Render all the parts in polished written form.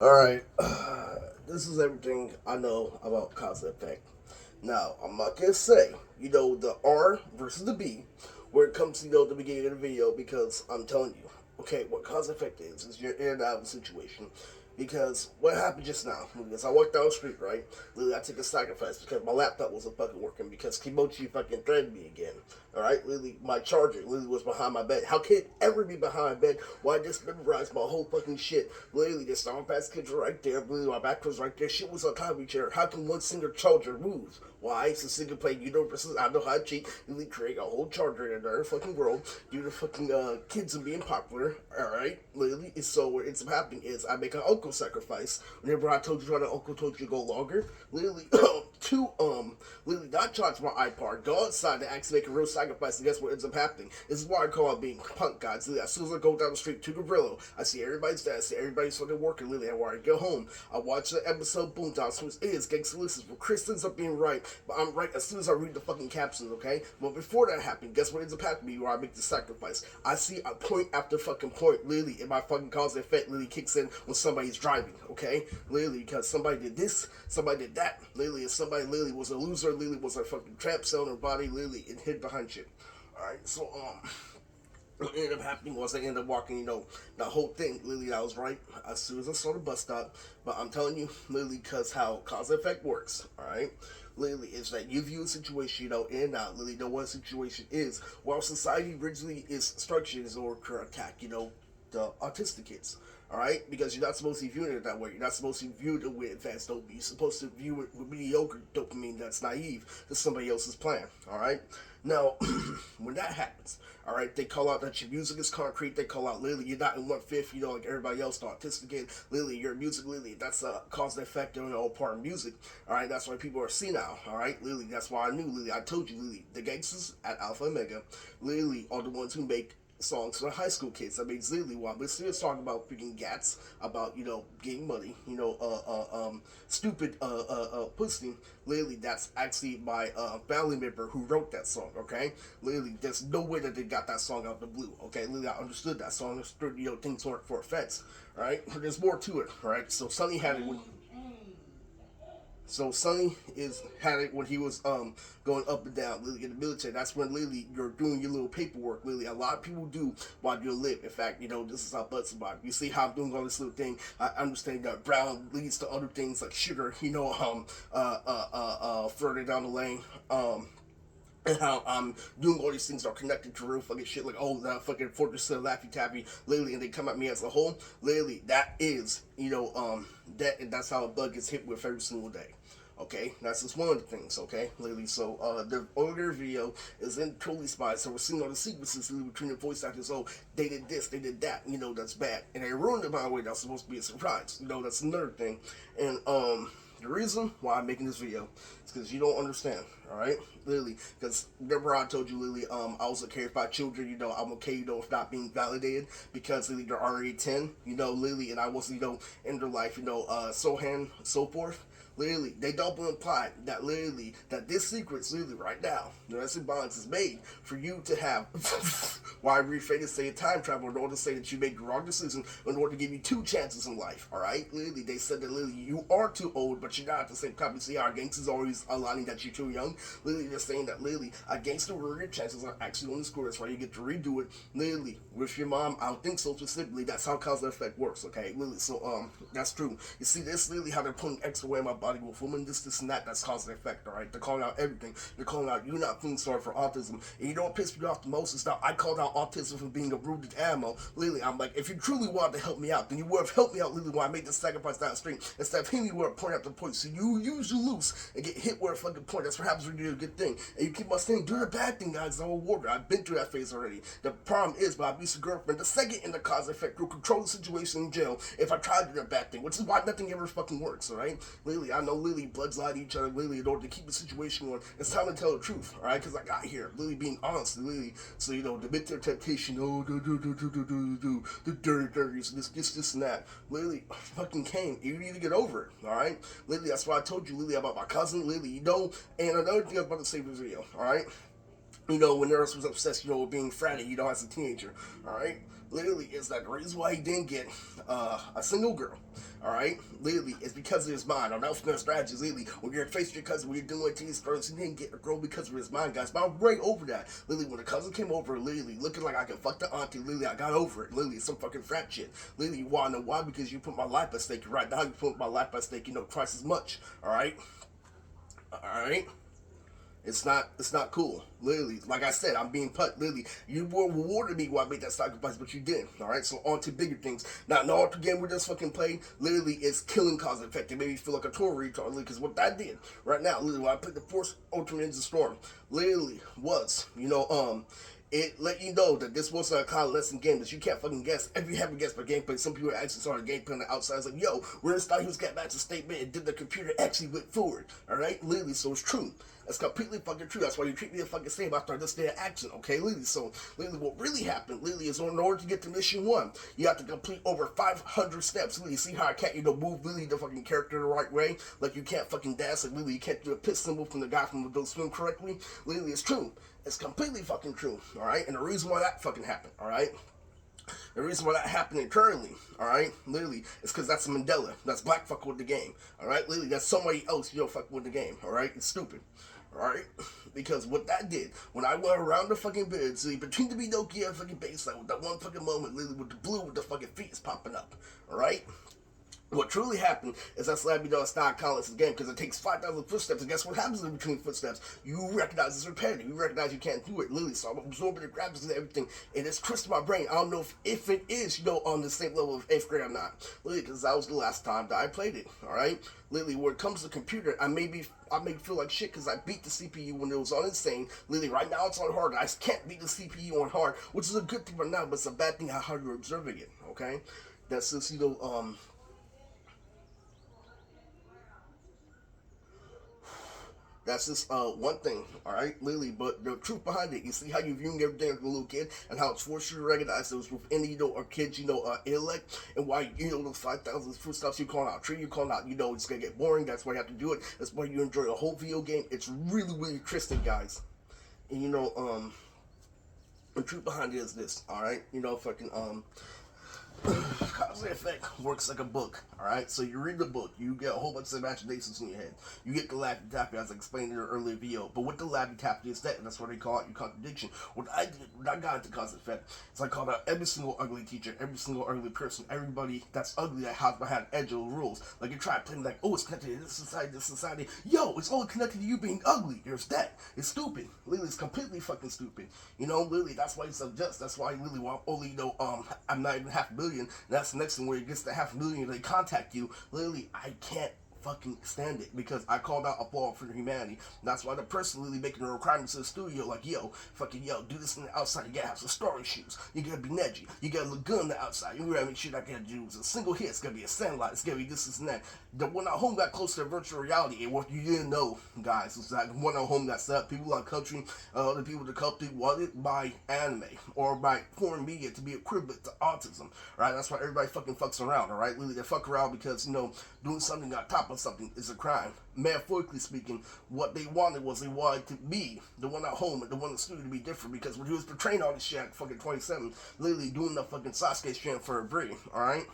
Alright, this is everything I know about cause and effect. Now, I'm not gonna say, the R versus the B where it comes to, the beginning of the video because I'm telling you, okay, what cause and effect is you're in and out of the situation. Because what happened just now, because I walked down the street, right? Literally, I took a sacrifice because my laptop wasn't fucking working because Kimochi fucking threatened me again. Alright, literally, my charger literally was behind my bed. How can it ever be behind my bed? Why I just memorized my whole fucking shit? Literally, the sound pass kids were right there. Literally, my back was right there. Shit was on top of each other. How can one single charger move? Why? It's a single player universe. I know how to cheat. Literally create a whole charger in another fucking world due to fucking kids and being popular. Alright? Literally, so what ends up happening is I make an uncle sacrifice. Whenever I told you how the uncle told you to go longer, literally, to literally not charge my iPod, go outside to actually make a real sacrifice, and guess what ends up happening? This is why I call it being punk, guys. Literally, as soon as I go down the street to Garillo, I see everybody's dead, I see everybody's fucking working. Literally, and when I go home, I watch the episode Boondocks, which is Gangsta Listens, where Chris ends up being right, but I'm right as soon as I read the fucking captions, okay? But before that happened, guess what ends up happening where I make the sacrifice? I see a point after fucking point, literally, in my fucking cause and effect literally kicks in when somebody's driving, okay? Literally, because somebody did this, somebody did that, literally, if somebody literally was a loser, literally was a fucking trap selling her body, literally, and hid behind shit. Alright, so, what ended up happening was I ended up walking, the whole thing, literally, I was right as soon as I saw the bus stop. But I'm telling you, literally, because how cause and effect works, alright? Literally, is that you view a situation, in and out, literally, know what a situation is. While society originally is structured as order to attack, the autistic kids. Alright? Because you're not supposed to be viewing it that way. You're not supposed to view it with advanced dopamine. You're supposed to view it with mediocre dopamine that's naive to somebody else's plan. Alright? Now, when that happens, all right, they call out that your music is concrete. They call out literally you're not in one fifth, like everybody else. The autistic kid, literally your music, literally that's a cause and effect on all part of music. All right, that's why people are senile. All right, literally that's why I knew. Literally, I told you, literally the gangsters at Alpha Omega, literally are the ones who make songs for high school kids. I mean, literally, while we're still talking about freaking gats, about getting money, stupid pussy. Literally, that's actually my family member who wrote that song. Okay, literally, there's no way that they got that song out of the blue. Okay, literally, I understood that song. Understood, things weren't for effects. Right, there's more to it. Right, so Sonny had it when Sonny is had it when he was going up and down literally in the military. That's when literally you're doing your little paperwork. Literally, a lot of people do while you live. In fact, this is how Butts about it. You see how I'm doing all this little thing. I understand that brown leads to other things like sugar. Further down the lane. And how I'm doing all these things are connected to real fucking shit, like oh that fucking Fortress of Laffy Taffy, literally, and they come at me as a whole. Literally, that is that and that's how a bug gets hit with every single day. Okay, that's just one of the things. Okay, literally. So the earlier video is in totally spied. So we're seeing all the sequences between the voice actors. Oh, they did this, they did that. That's bad, and they ruined it by the way. That's supposed to be a surprise. That's another thing. And the reason why I'm making this video is because you don't understand. All right, literally, because remember I told you, literally, I was okay with my children. I'm okay, with not being validated because literally they're already 10. Literally, and I wasn't, in their life, so so forth. Literally, they double imply that literally that this secret's literally right now, the Domestic Violence is made for you to have why reframe to say a time travel in order to say that you made the wrong decision in order to give you two chances in life. Alright? Literally, they said that literally you are too old, but you're not at the same time. You see our gangsters always aligning that you're too young. Literally, they're saying that literally a gangster where your chances are actually on the score. That's why you get to redo it. Literally, with your mom, I don't think so specifically. That's how cause and effect works, okay? Literally, so that's true. You see, this literally how they're putting extra weight in my body with women, this, and that. That's cause and effect, alright? They're calling out everything. They're calling out you not feeling sorry for autism. And you know what pissed me off the most is that I called out autism for being a rooted animal. Literally, I'm like, if you truly wanted to help me out, then you would have helped me out literally when I made the sacrifice down the street instead of hitting me where I point after point. So you usually lose and get hit where a fucking point. That's what happens when you do a good thing. And you keep on saying, do the bad thing, guys. I'm a warrior. I've been through that phase already. The problem is, my abusive girlfriend, the second in the cause and effect will control the situation in jail if I try to do the bad thing, which is why nothing ever fucking works, alright? Literally, I know literally bloods lie to each other, literally, in order to keep the situation going. It's time to tell the truth, alright? Because I got here, literally being honest, literally. So, the bit of temptation, oh, the dirty, so this, and that. Literally, fucking came. You need to get over it, alright? Literally, that's why I told you, literally, about my cousin, literally, and another thing I was about to say in this video, alright? when Nurse was obsessed, with being fratty, as a teenager, alright? Literally, is that the reason why he didn't get a single girl, alright? Literally, it's because of his mind. On Elf strategies, literally, when you're faced with your cousin, when you're doing these girls, he didn't get a girl because of his mind, guys. But I'm right over that. Literally, when the cousin came over, literally, looking like I could fuck the auntie, literally, I got over it. Literally, it's some fucking frat shit. Literally, you wanna know why? Because you put my life at stake. Right now, you put my life at stake, twice as much, alright? Alright? It's not cool. Literally, like I said, I'm being put. Literally, you were rewarded me when I made that sacrifice, but you didn't. All right, so on to bigger things. Now, no other game we just fucking played. Literally, is killing cause and effect. It made me feel like a total retard. Because what that did right now, literally, when I played the Force Ultra Ninja Storm, literally was, it let you know that this wasn't a convalescent game that you can't fucking guess. If you haven't guessed by gameplay, some people actually saw the gameplay on the outside. It's like, yo, we just thought he was getting back to statement and did the computer actually went forward. Alright? Literally, so it's true. That's completely fucking true. That's why you treat me the fucking same after this day of action, okay? Literally, so literally what really happened, literally, is in order to get to mission 1, you have to complete over 500 steps. Literally, see how I can't, move literally the fucking character the right way? Like you can't fucking dash, like literally you can't do a piss symbol from the guy from the Don't Swim correctly. Literally, it's true. It's completely fucking true, alright? And the reason why that fucking happened, alright? The reason why that happened currently, alright, literally, is because that's Mandela. That's black fuck with the game, alright? Literally, that's somebody else, fuck with the game, alright? It's stupid, alright? Because what that did, when I went around the fucking bed, see, between the Nokia fucking baseline, with that one fucking moment, literally, with the blue with the fucking feet is popping up, alright? What truly happened is that Slabby Dog stopped calling this game because it takes 5,000 footsteps, and guess what happens in between footsteps? You recognize it's repetitive. You recognize you can't do it, literally. So I'm absorbing the graphics and everything, and it's crystal in my brain. I don't know if it is, on the same level of 8th grade or not. Literally, because that was the last time that I played it, alright? Literally, when it comes to computer, I may feel like shit because I beat the CPU when it was on insane. Literally, right now it's on hard. I can't beat the CPU on hard, which is a good thing right now, but it's a bad thing how hard you're observing it, okay? That's just, that's just one thing, all right, literally. But the truth behind it, you see how you're viewing everything as a little kid, and how it's forced you to recognize those within a kid's intellect, and why those 5,000 footsteps you calling out tree, you calling out, it's gonna get boring. That's why you have to do it. That's why you enjoy a whole video game. It's really really interesting, guys. And the truth behind it is this, all right. Fucking Cause and effect works like a book, alright? So you read the book, you get a whole bunch of imaginations in your head. You get the Laffy Taffy, as I explained in an earlier video. But what the Laffy Taffy is that, and that's what they call it your contradiction. What I did, when I got into cause and effect, is I called out every single ugly teacher, every single ugly person, everybody that's ugly that hides behind edge of the rules. Like you try to play like, oh, it's connected to this society. Yo, it's all connected to you being ugly. There's that. It's stupid. Literally, it's completely fucking stupid. Literally, that's why it's unjust. That's why literally, only, I'm not even half a billion. That's the next thing where it gets to 500,000, they contact you. Literally, I can't fucking stand it because I called out a fall for humanity. That's why the person literally making the requirements to the studio, like, yo, do this in the outside. You gotta have some story shoes. You gotta be edgy. You gotta look good on the outside. You gotta make sure that I gotta do a single hit. It's gonna be a sandlot. It's gonna be this and that. The One Out Home got close to virtual reality, and what you didn't know, guys, was that One Out Home got set up. People on country, other people in the country wanted by anime or by foreign media to be equivalent to autism, right? That's why everybody fucking fucks around, alright? Literally, they fuck around because, doing something on top of something is a crime. Metaphorically speaking, what they wanted was they wanted to be the One Out Home and the one in the studio to be different, because when he was portraying all this shit at fucking 27, literally doing the fucking Sasuke strand for a free, alright?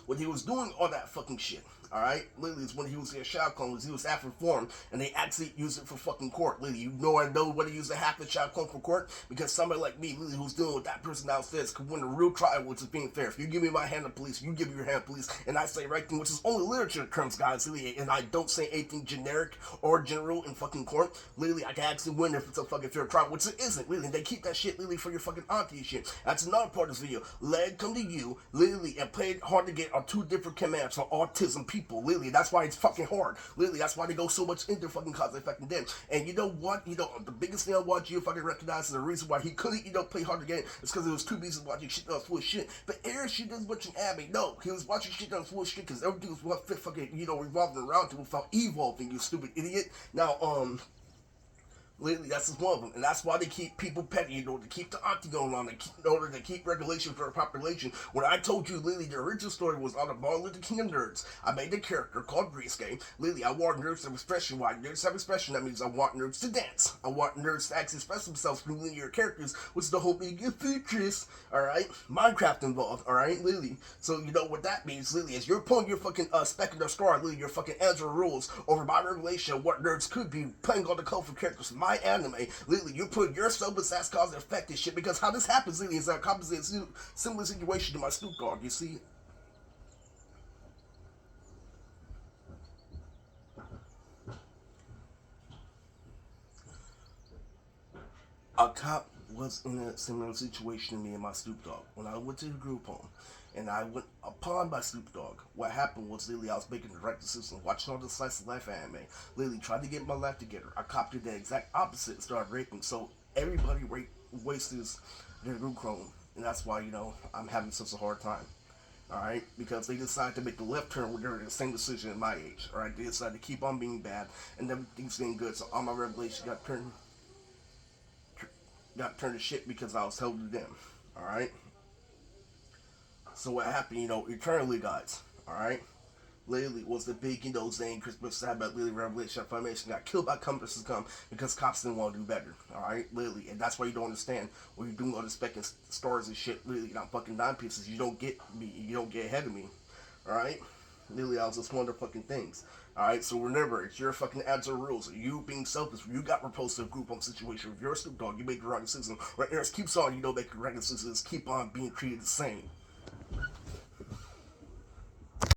When he was doing all that fucking shit, alright? Literally, it's when he was in Shao Kahn, was he was half reformed, and they actually used it for fucking court. Literally, I know what he used to half the Shao Kahn for court, because somebody like me, literally, who's dealing with that person downstairs, could win a real trial, which is being fair. If you give me my hand of police, you give me your hand of police, and I say right thing, which is only literature terms, guys, literally, and I don't say anything generic or general in fucking court. Literally, I can actually win if it's a fucking fair trial, which it isn't. Literally, they keep that shit literally for your fucking auntie shit. That's another part of this video. Let it come to you, literally, and play it hard to get are two different commands for autism people. Literally, that's why it's fucking hard. Literally, that's why they go so much into fucking cause and effect and then. And you know what? The biggest thing I want you to fucking recognize is the reason why he couldn't, play hard to get it is because it was too busy watching shit that was full of shit. But Aaron shit doesn't watching anime. No, he was watching shit that was full of shit because everything was what fit fucking, revolving around to without evolving, you stupid idiot. Now, Lately, that's just one of them, and that's why they keep people petty, to keep the auntie going on, in order to keep regulation for the population. When I told you, Lily, the original story was on the Martin Luther King of Nerds, I made a character called Greenscape. Lily, I want nerds to have expression. Why nerds have expression? That means I want nerds to dance. I want nerds to actually express themselves through linear characters, which is the whole big futures. All right, Minecraft involved. All right, Lily. So you know what that means, Lily? Is you're pulling your fucking speck in the scar, Lily, your fucking Android rules over my regulation of what nerds could be playing all the colorful characters from my anime. Lily, you put yourself as that's cause and effect and shit, because how this happens, Lily, is a composite similar situation to my Snoop Dogg, you see? A cop was in a similar situation to me and my Snoop Dogg. When I went to the group home and I went upon my Snoop Dogg, what happened was, Lily, I was making the right decision, watching all the slice of life anime. Lily tried to get my life together. I copied the exact opposite and started raping. So everybody wastes their group home. And that's why, I'm having such a hard time. Alright? Because they decided to make the left turn when they were the same decision at my age. Alright? They decided to keep on being bad and everything's getting good. So all my revelations got turned to shit because I was held to them. Alright? So what happened, eternally, guys. Alright? Lily was the big, Zane Christmas Sabbath, Lily Revelation Formation got killed by Compass Come because cops didn't want to do better. Alright? Lily. And that's why you don't understand when you're doing all this specking stars and shit, Lily, not fucking dime pieces. You don't get me. You don't get ahead of me. Alright? Lily, I was just one of the fucking things. Alright, so remember, it's your fucking ads or rules. You being selfish, you got repulsed to a group home situation. If you're a Snoop Dogg, you make the right decision. Right, Eris keeps on, making right decisions, keep on being treated the same.